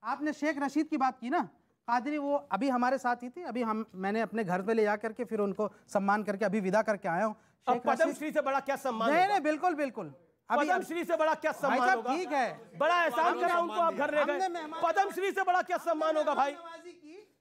आपने शेख रशीद की बात की ना, कादरी, वो अभी हमारे साथ ही थी। अभी मैंने अपने घर पे ले जा करके फिर उनको सम्मान करके अभी विदा करके आया हूँ। पद्मश्री से बड़ा क्या सम्मान? नहीं, बिल्कुल बिल्कुल। पद्मश्री से बड़ा क्या सम्मान होगा? ठीक है, बड़ा एहसान करा उनको, आप घर ले गए। पद्मश्री से बड़ा क्या सम्मान होगा भाई?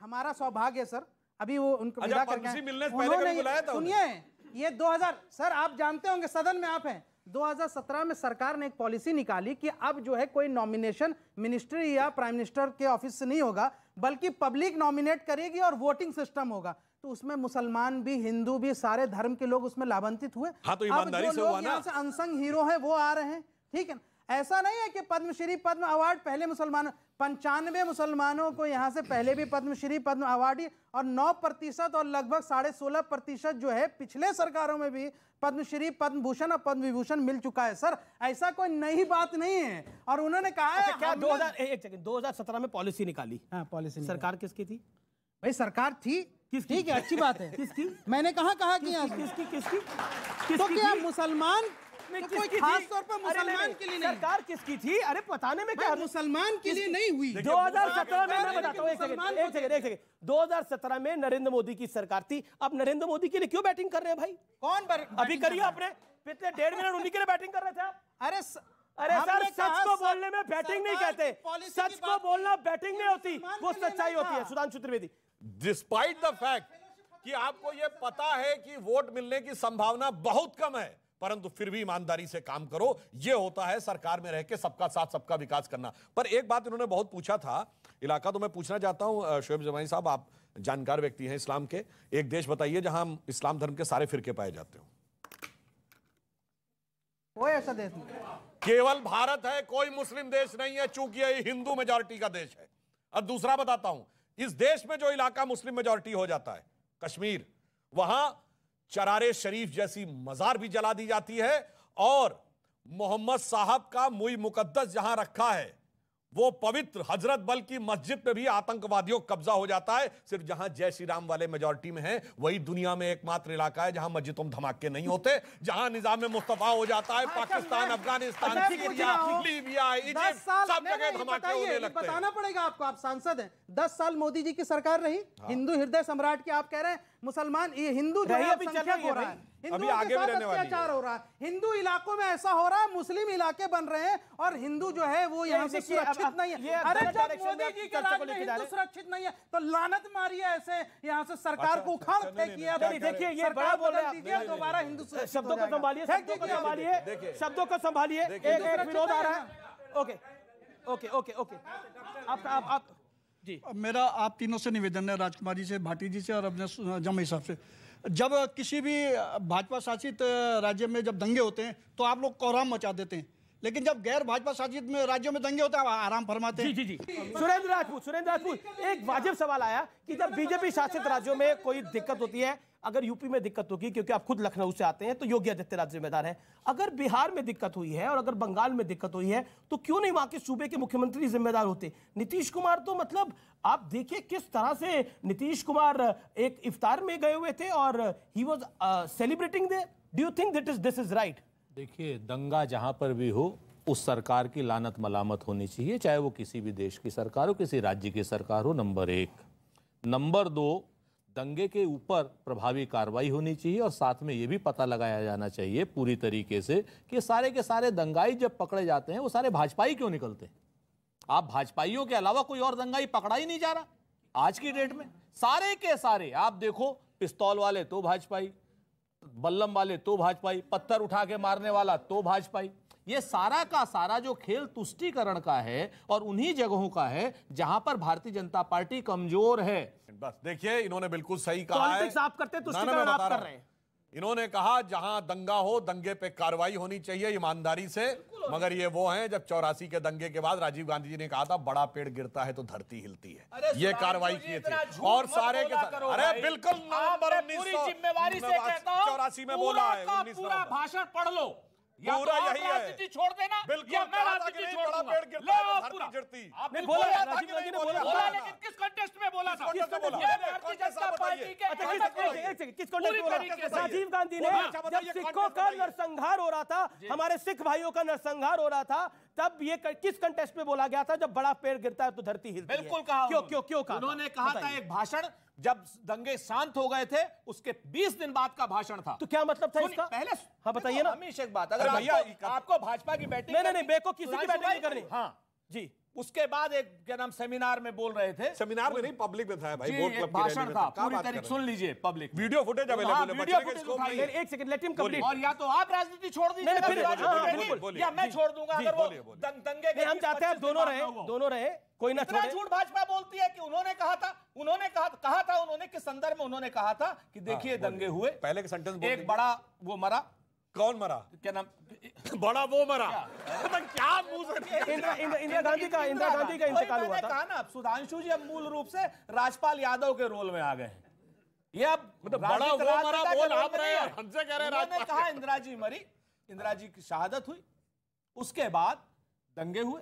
हमारा सौभाग्य है सर, अभी वो उनको विदा करके मिलने से पहले कभी बुलाया था? सुनिए, ये 2000 सर आप जानते होंगे, सदन में आप हैं, 2017 में सरकार ने एक पॉलिसी निकाली कि अब जो है कोई नॉमिनेशन मिनिस्ट्री या प्राइम मिनिस्टर के ऑफिस से नहीं होगा, बल्कि पब्लिक नॉमिनेट करेगी और वोटिंग सिस्टम होगा। तो उसमें मुसलमान भी, हिंदू भी, सारे धर्म के लोग उसमें लाभान्वित हुए। हाँ, तो ईमानदारी से हुआ ना। यहाँ से अनसंग हीरो है वो आ रहे हैं, ठीक है। ऐसा नहीं है कि पद्मश्री पद्म अवार्ड पहले मुसलमानों, 95 मुसलमानों को यहाँ से पहले भी पद्मश्री पद्म अवार्ड, और 9% और लगभग 16.5% जो है पिछले सरकारों में भी पद्मश्री, पद्म भूषण और पद्म विभूषण मिल चुका है सर। ऐसा कोई नई बात नहीं है। और उन्होंने कहा है क्या 2017 में पॉलिसी निकाली? हाँ, पॉलिसी सरकार किसकी थी भाई? सरकार थी, ठीक है, अच्छी बात है। किसकी? मैंने कहा किसकी? तो क्या मुसलमान कोई खास तौर पर मुसलमान के लिए नहीं? सरकार किसकी थी? अरे बताने में क्या, मुसलमान के लिए नहीं हुई। 2017 में, मैं बताता हूँ, एक सेकंड, 2017 में नरेंद्र मोदी की सरकार थी। अब नरेंद्र मोदी के लिए क्यों बैटिंग कर रहे हैं भाई? कौन अभी करिए, आपने पिछले 1.5 मिनट उन्हीं के लिए बैटिंग कर रहे थे आप। अरे सर, सच को बोलने में बैटिंग नहीं कहते, सच को बोलना बैटिंग नहीं होती, वो सच्चाई होती है। Sudhanshu Trivedi, despite the fact कि आपको यह पता है कि वोट मिलने की संभावना बहुत कम है, परंतु फिर भी ईमानदारी से काम करो। यह होता है सरकार में रह के सबका साथ सबका विकास करना। पर एक बात इन्होंने बहुत पूछा था, इलाका तो मैं पूछना चाहता हूं शोएब जमाई साहब, आप जानकार व्यक्ति हैं इस्लाम के, एक देश बताइए जहां इस्लाम धर्म के सारे फिरके पाए जाते हो। कोई ऐसा देश नहीं, केवल भारत है, कोई मुस्लिम देश नहीं है, चूंकि यह हिंदू मेजॉरिटी का देश है। अब दूसरा बताता हूं, इस देश में जो इलाका मुस्लिम मेजॉरिटी हो जाता है, कश्मीर, वहां चरारे शरीफ जैसी मजार भी जला दी जाती है, और मोहम्मद साहब का मुई मुकद्दस जहां रखा है, वो पवित्र हजरत बल की मस्जिद पे भी आतंकवादियों का कब्जा हो जाता है। सिर्फ जहां जय श्री राम वाले मेजॉरिटी में है, वही दुनिया में एकमात्र इलाका है जहां मस्जिदों में धमाके नहीं होते, जहां निजाम मुस्तफा हो जाता है। Pakistan, Afghanistan, Syria, Libya, Egypt, सब जगह धमाके होने लगते हैं। बताना पड़ेगा आपको, आप सांसद हैं, 10 साल मोदी जी की सरकार रही, हिंदू हृदय सम्राट की आप कह रहे हैं, मुसलमान, ये हिंदू जो है संख्यक हो रहा है, हिंदुओं के साथ अत्याचार हो रहा है, हिंदू इलाकों में ऐसा हो रहा है, मुस्लिम इलाके बन रहे हैं, और हिंदू जो है वो यहाँ से सुरक्षित नहीं है। अरे जब मोदी जी के राज में हिंदू सुरक्षित नहीं है तो लानत मारिए ऐसे यहाँ से सरकार को उखाड़ फेंकिए। देखिए, ये बड़ा बोल रहे हैं, दोबारा हिंदू शब्दों को संभालिए, शब्दों को संभालिए। एक विरोध आ रहा है। ओके, आप जी, मेरा आप तीनों से निवेदन है, राजकुमार जी से, भाटी जी से और अपने जमाई साहब से। जब किसी भी भाजपा शासित राज्य में जब दंगे होते हैं तो आप लोग कोहराम मचा देते हैं, लेकिन जब गैर भाजपा शासित में राज्यों में दंगे होते हैं आराम फरमाते हैं। जी। सुरेंद्र राजपूत, एक वाजिब सवाल आया कि जब बीजेपी शासित राज्यों में कोई दिक्कत होती है, अगर यूपी में दिक्कत होगी, क्योंकि आप खुद लखनऊ से आते हैं, तो योगी आदित्यनाथ जिम्मेदार है, अगर बिहार में दिक्कत हुई है और अगर बंगाल में दिक्कत हुई है, तो क्यों नहीं वहां के सूबे के मुख्यमंत्री जिम्मेदार होते? नीतीश कुमार तो मतलब आप देखिए किस तरह से नीतीश कुमार एक इफ्तार में गए हुए थे और he was celebrating there. Do you think this is right? देखिए, दंगा जहां पर भी हो, उस सरकार की लानत मलामत होनी चाहिए, चाहे वो किसी भी देश की सरकार हो, किसी राज्य की सरकार हो, नंबर 1। नंबर 2, दंगे के ऊपर प्रभावी कार्रवाई होनी चाहिए, और साथ में ये भी पता लगाया जाना चाहिए पूरी तरीके से कि सारे के सारे दंगाई जब पकड़े जाते हैं, वो सारे भाजपाई क्यों निकलते हैं? आप भाजपाइयों के अलावा कोई और दंगाई पकड़ा ही नहीं जा रहा आज की डेट में। सारे के सारे आप देखो, पिस्तौल वाले तो भाजपाई, बल्लम वाले तो भाजपाई, पत्थर उठा के मारने वाला तो भाजपाई। ये सारा का सारा जो खेल तुष्टीकरण का है और उन्हीं जगहों का है जहां पर भारतीय जनता पार्टी कमजोर है। बस देखिए, इन्होंने बिल्कुल सही कहा है। पॉलिटिक्स आप करते, तुष्टीकरण आप कर रहे हैं। इन्होंने कहा जहां दंगा हो, दंगे पे कार्रवाई होनी चाहिए ईमानदारी से, मगर ये वो हैं जब 84 के दंगे के बाद राजीव गांधी जी ने कहा था बड़ा पेड़ गिरता है तो धरती हिलती है, ये कार्रवाई किए थे। और सारे के सारे, अरे बिल्कुल नवंबर 1984 में बोला है, पूरा भाषण पढ़ लो, पूरा यही है, राजनीति छोड़ देना, बिल्कुल मैं राजनीति छोड़ दूंगा। पेड़ गिरता है धरती गिरती। आपने बोला, राजीव गांधी ने बोला, लेकिन किस कंटेस्ट में बोला था? भारतीय जनता पार्टी के किस कॉन्टेक्स्ट में बोला? राजीव गांधी ने जब सिखों का नरसंहार हो रहा था, हमारे सिख भाइयों का नरसंहार हो रहा था, तब ये किस कंटेस्ट में बोला गया था? जब बड़ा पेड़ गिरता है तो धरती हिलती है। बिल्कुल कहा। क्यों कहा? उन्होंने कहा था एक भाषण, जब दंगे शांत हो गए थे उसके 20 दिन बाद का भाषण था। तो क्या मतलब था इसका? पहले हाँ बताइए ना। हमेशा एक बात, अगर आपको भाजपा की बैटिंग नहीं, बेको किसी की बैटिंग नहीं करनी। हाँ जी, उसके बाद एक क्या नाम सेमिनार में बोल रहे थे, सेमिनार में नहीं पब्लिक में था भाई, बोट क्लब की भाषण रैली में था, क्या पूरी बात कर तरीके रहे सुन लीजिए पब्लिक, वीडियो फुटेज अवेलेबल है, वीडियो बचने के फुटेज स्कोप नहीं उठाइए। है। एक सेकंड, लेट हिम कंप्लीट। और या तो आप राजनीति छोड़ दीजिए या मैं छोड़ दूंगा, अगर वो दंगे के हम चाहते हैं आप दोनों रहे, कोई ना छोड़े। झूठ भाजपा बोलती है कि उन्होंने कहा था उन्होंने किस संदर्भ में उन्होंने कहा था कि देखिए दंगे हुए, पहले के सेंटेंस एक बड़ा वो मरा, कौन मरा? क्या नाम? बड़ा वो मरा। क्या मुंह से इंदिरा गांधी का इंतकाल हुआ था। कहा ना, सुधांशु जी अब मूल रूप से राजपाल यादव के रोल में आ गए हैं। ये अब मतलब बड़ा वो मरा बोल आप रहे हैं, हमसे कह रहे हैं राजपाल ने कहा इंदिरा जी मरी, इंदिरा जी की शहादत हुई, उसके बाद दंगे हुए,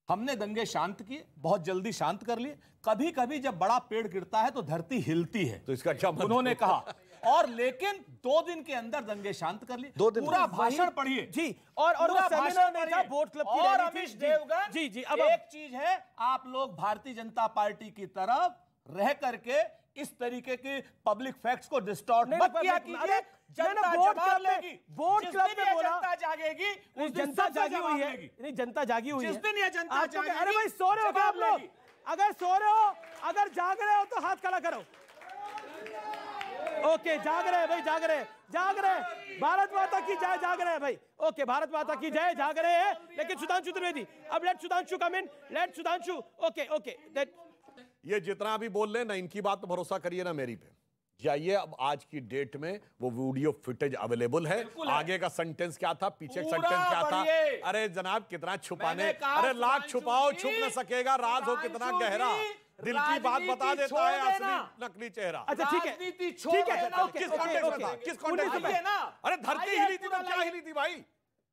हमने दंगे शांत किए, बहुत जल्दी शांत कर लिए। कभी कभी जब बड़ा पेड़ गिरता है तो धरती हिलती है, तो इसका क्या मतलब? उन्होंने कहा। और लेकिन 2 दिन के अंदर दंगे शांत कर लिए। 2 दिन पूरा भाषण पढ़िए जी, और वो सेमिनार नहीं था, बोट क्लब की और रैली थी। अमीश देवगन जी, अब एक चीज है, आप लोग भारतीय जनता पार्टी की तरफ रह करके इस तरीके के पब्लिक फैक्ट्स को डिस्टॉर्ट मत किया कीजिए। जनता जवाब लेगी, बोट क्लब में बोला जनता जागेगी, उस दिन जनता सबसे जागी जवाब हुई है। लेगी। नहीं, जनता जागी हुई है। जिस दिन ये जनता जागेगी, अरे भाई सो रहे हो क्या आप जवाब लोग? लेगी। अगर सो रहे हो, अगर जाग रहे हो तो हाथ खड़ा करो। ओके, जाग रहे हैं भाई, जाग रहे। भारत माता की जय, जाग रहे हैं भाई। ओके, भारत माता की जय, जाग रहे हैं। लेकिन सुधांशु त्रिवेदी, अब लेट सुधांशु कम इन, लेट सुधांशु। ओके, ये जितना भी बोल रहे ना, इनकी बात तो भरोसा करिए ना मेरी पे। जाइए, अब आज की डेट में वो वीडियो फुटेज अवेलेबल है। आगे का सेंटेंस क्या था, पीछे का सेंटेंस क्या था? अरे जनाब, कितना छुपाने, अरे लाख छुपाओ छुप न सकेगा, राज हो कितना गहरा। दिल की बात बता देता है असली नकली चेहरा। अच्छा ठीक है, किस कॉन्टेक्स्ट में था? किस कॉन्टेक्स्ट में? अरे धरती हिली थी तो क्या हिली थी भाई?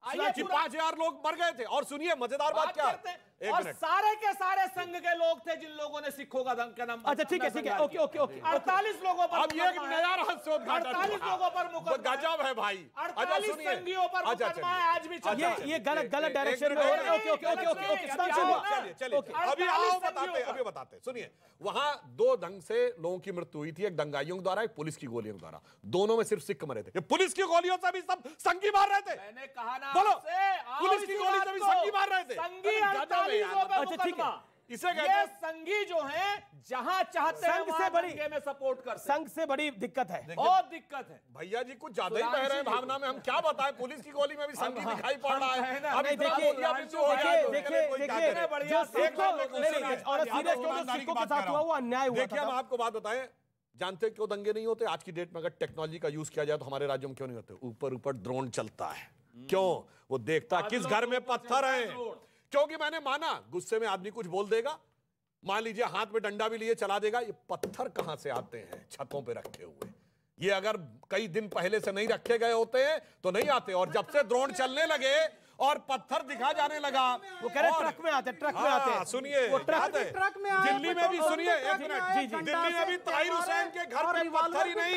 5,000 लोग मर गए थे। और सुनिए मजेदार बात क्या है, और सारे के सारे संघ के लोग थे जिन लोगों ने सिखों का दंग का नाम। अच्छा ठीक है, ओके 48 लोगों पर, अब ये एक नया रहस्योद्घाटन, 48 लोगों पर मुकदमा, गजब है भाई। 48 संघियों पर मुकदमा है आज भी चल रहा है। ये गलत डायरेक्शन में हो रहा है। ओके, चलिए अभी आओ बताते सुनिए। वहां 2 ढंग से लोगों की मृत्यु हुई थी, एक दंगाइयों द्वारा, एक पुलिस की गोलियों द्वारा। दोनों में सिर्फ सिख मरे थे। ये पुलिस की गोलियों से भी सब संगी मार रहे थे। मैंने कहा ना, बोलो, पुलिस की गोली से भी संगी मार रहे थे। संगी 48 पे मुकदमा। इसे ये संगी जो हैं जहां चाहते हैं संघ से बड़ी में सपोर्ट कर, संघ से बड़ी दिक्कत है, बहुत दिक्कत है। भैया जी कुछ ज्यादा ही बह रहे हैं भावना में। हम क्या बताएं, पुलिस की गोली में भी संगी दिखाई पड़ रहा है। अब देखिए देखिए, हम आपको बात बताएं, जानते क्यों दंगे नहीं होते आज की डेट में? अगर टेक्नोलॉजी का यूज किया जाए तो हमारे राज्यों में क्यों नहीं होते? ऊपर ड्रोन चलता है। क्यों? वो देखता है किस घर में पत्थर है। क्योंकि मैंने माना गुस्से में आदमी कुछ बोल देगा, मान लीजिए हाथ में डंडा भी लिए चला देगा, ये पत्थर कहां से आते हैं? छतों पे रखे हुए। ये अगर कई दिन पहले से नहीं रखे गए होते हैं तो नहीं आते। और जब से ड्रोन चलने लगे और पत्थर दिखा जाने लगा, वो कह रहे ट्रक में आते, ट्रक में आते। सुनिए, ट्रक में आए, दिल्ली में भी सुनिए, एक मिनट, दिल्ली में भी ताहिर हुसैन के घर में पत्थर ही नहीं,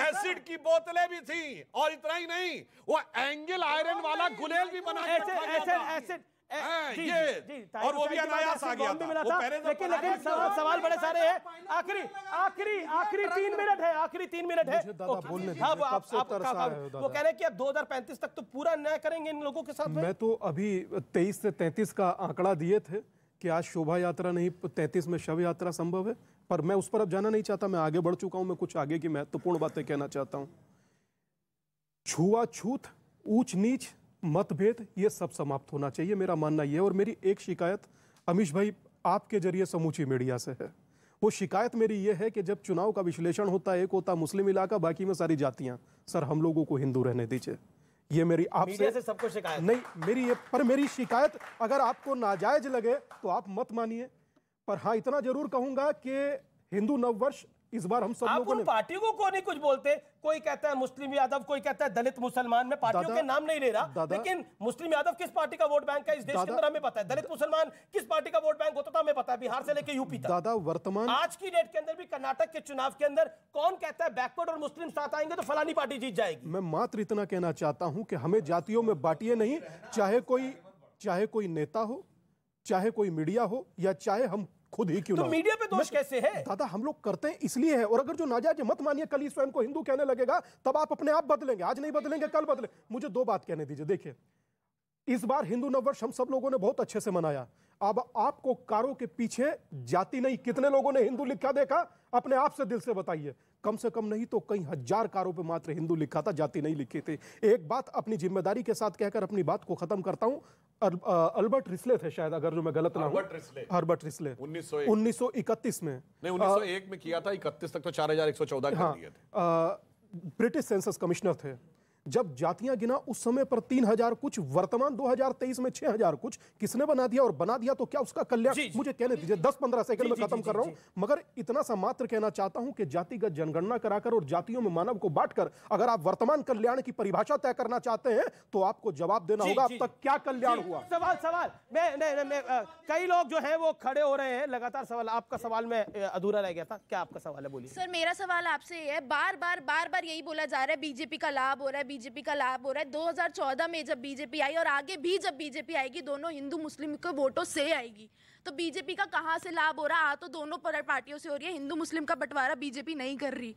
एसिड की बोतलें भी थी। और इतना ही नहीं, वो एंगल आयरन वाला गुलेल भी बना के रखा गया था। एसिड ये और वो भी अनायास आ गया था। लेकिन सवाल बड़े सारे हैं। आखिरी 3 मिनट है, आखिरी 3 मिनट है। वो कह रहे हैं कि अब 2035 तक तो पूरा न्याय करेंगे इन लोगों के साथ। मैं तो अभी 23 से 33 का आंकड़ा दिए थे कि आज शोभा यात्रा नहीं, 33 में शव यात्रा संभव है, पर मैं उस पर अब जाना नहीं चाहता। मैं आगे बढ़ चुका हूं। मैं कुछ आगे की महत्वपूर्ण बातें कहना चाहता हूं। छुआछूत, ऊंच नीच, मतभेद, ये सब समाप्त होना चाहिए, मेरा मानना यह है। और मेरी एक शिकायत अमीश भाई आपके जरिए समूची मीडिया से है। वो शिकायत मेरी ये है कि जब चुनाव का विश्लेषण होता है, एक होता मुस्लिम इलाका, बाकी में सारी जातियां। सर, हम लोगों को हिंदू रहने दीजिए। ये मेरी आपसे सबको शिकायत नहीं, मेरी शिकायत अगर आपको नाजायज लगे तो आप मत मानिए। पर हाँ, इतना जरूर कहूंगा कि हिंदू नववर्ष इस बार हम सब आप लोगों उन ने पार्टियों को नहीं कुछ बोलते, कोई कहता है मुस्लिम यादव, कोई कहता है दलित मुसलमान, मैं पार्टियों के नाम नहीं ले रहा, लेकिन मुस्लिम यादव किस पार्टी का वोट बैंक है इस देश के अंदर हमें पता है, दलित मुसलमान किस पार्टी का वोट बैंक होता था हमें पता है, बिहार से लेकर यूपी तक। दादा वर्तमान आज की डेट के अंदर भी कर्नाटक के चुनाव के अंदर कौन कहता है बैकवर्ड और मुस्लिम साथ आएंगे तो फलानी पार्टी जीत जाएगी। मैं मात्र इतना कहना चाहता हूं कि हमें जातियों में बांटिए नहीं, चाहे कोई नेता हो, चाहे कोई मीडिया हो, या चाहे हम खुद ही क्यों तो ना हो। मीडिया पे दोष कैसे है? दादा हम लोग करते हैं इसलिए है, और अगर जो नाजायज मत मानिए, कल ही स्वयं को हिंदू कहने लगेगा तब आप अपने आप बदलेंगे, आज नहीं बदलेंगे कल बदले। मुझे दो बात कहने दीजिए। देखिए इस बार हिंदू नववर्ष हम सब लोगों ने बहुत अच्छे से मनाया। अब आपको कारों के पीछे जाति नहीं, कितने लोगों ने हिंदू लिखा देखा? अपने आप से दिल से बताइए। कम से कम नहीं तो कई हजार कारों पे मात्र हिंदू लिखा था, जाति नहीं लिखी थी। एक बात अपनी जिम्मेदारी के साथ कहकर अपनी बात को खत्म करता हूं। अल्बर्ट रिस्ले थे शायद, अगर जो मैं गलत ना हूं, हर्बर्ट रिस्ले 1931 में, नहीं 1901 में किया था, 31 तक तो 4114 कर दिए थे। ब्रिटिश सेंसस कमिश्नर थे। जब जातियां गिना उस समय पर 3000 कुछ, वर्तमान 2023 में 6000 कुछ। किसने बना दिया? और बना दिया तो क्या उसका कल्याण? मुझे कहने दीजिए, 10-15 सेकंड में खत्म कर रहा हूं। मगर इतना सा मात्र कहना चाहता हूं कि जातिगत जनगणना कराकर और जातियों में मानव को बांटकर अगर आप वर्तमान कल्याण की परिभाषा तय करना चाहते हैं तो आपको जवाब देना होगा अब तक क्या कल्याण हुआ। सवाल मैं कई लोग जो है वो खड़े हो रहे हैं लगातार। सवाल आपका सवाल में अधूरा रह गया था, क्या आपका सवाल है? बोलिए सर। मेरा सवाल आपसे ये है, बार बार यही बोला जा रहा है बीजेपी का लाभ हो रहा है, बीजेपी का लाभ हो रहा है। 2014 में जब बीजेपी आई और आगे भी जब बीजेपी आएगी, दोनों हिंदू मुस्लिम के वोटों से आएगी, तो बीजेपी का कहां से लाभ हो रहा है? तो दोनों पार्टियों से हो रही है, हिंदू मुस्लिम का बंटवारा बीजेपी नहीं कर रही।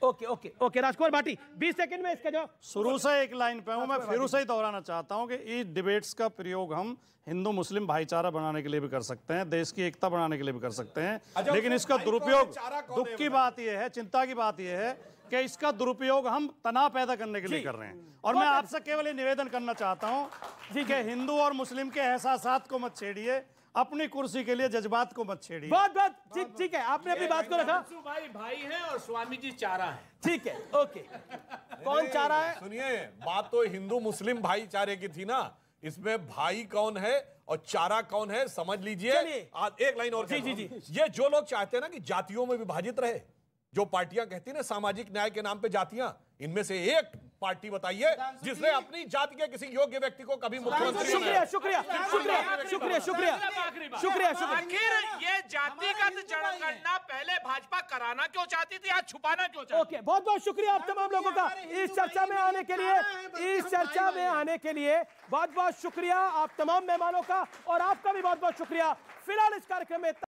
ओके राजकुमार भाटी 20 सेकंड में इसका जवाब। शुरू से एक लाइन पे हूं मैं, फिर से ही दोहराना चाहता हूं कि इस डिबेट्स का प्रयोग हम हिंदू मुस्लिम भाईचारा बनाने के लिए भी कर सकते हैं, देश की एकता बनाने के लिए भी कर सकते हैं, लेकिन इसका दुरुपयोग, दुख की बात यह है, चिंता की बात यह है कि इसका दुरुपयोग हम तनाव पैदा करने के लिए कर रहे हैं। और मैं आपसे केवल ये निवेदन करना चाहता हूं कि हिंदू और मुस्लिम के एहसासात को मत छेड़िए, अपनी कुर्सी के लिए जज्बात को मत छेड़िए। बहुत ठीक है, आपने अपनी बात को रखा। भाई हैं और स्वामी जी चारा है। ठीक है, ओके। कौन चारा है? सुनिए, बात तो हिंदू मुस्लिम भाईचारे की थी ना, इसमें भाई कौन है और चारा कौन है समझ लीजिए। एक लाइन और जी। ये जो लोग चाहते हैं ना कि जातियों में विभाजित रहे, जो पार्टियां कहती है ना सामाजिक न्याय के नाम पे जातियां, इनमें से एक पार्टी बताइए जिसने अपनी जाति के किसी योग्य व्यक्ति को कभी मुख्यमंत्री बनाया। शुक्रिया। आखिर ये जातिगत जनगणना पहले भाजपा कराना क्यों चाहती थी, आज छुपाना क्यों चाहती? ओके, बहुत बहुत शुक्रिया आप तमाम लोगों का इस चर्चा में आने के लिए। बहुत बहुत शुक्रिया आप तमाम मेहमानों का, और आपका भी बहुत बहुत शुक्रिया। फिलहाल इस कार्यक्रम में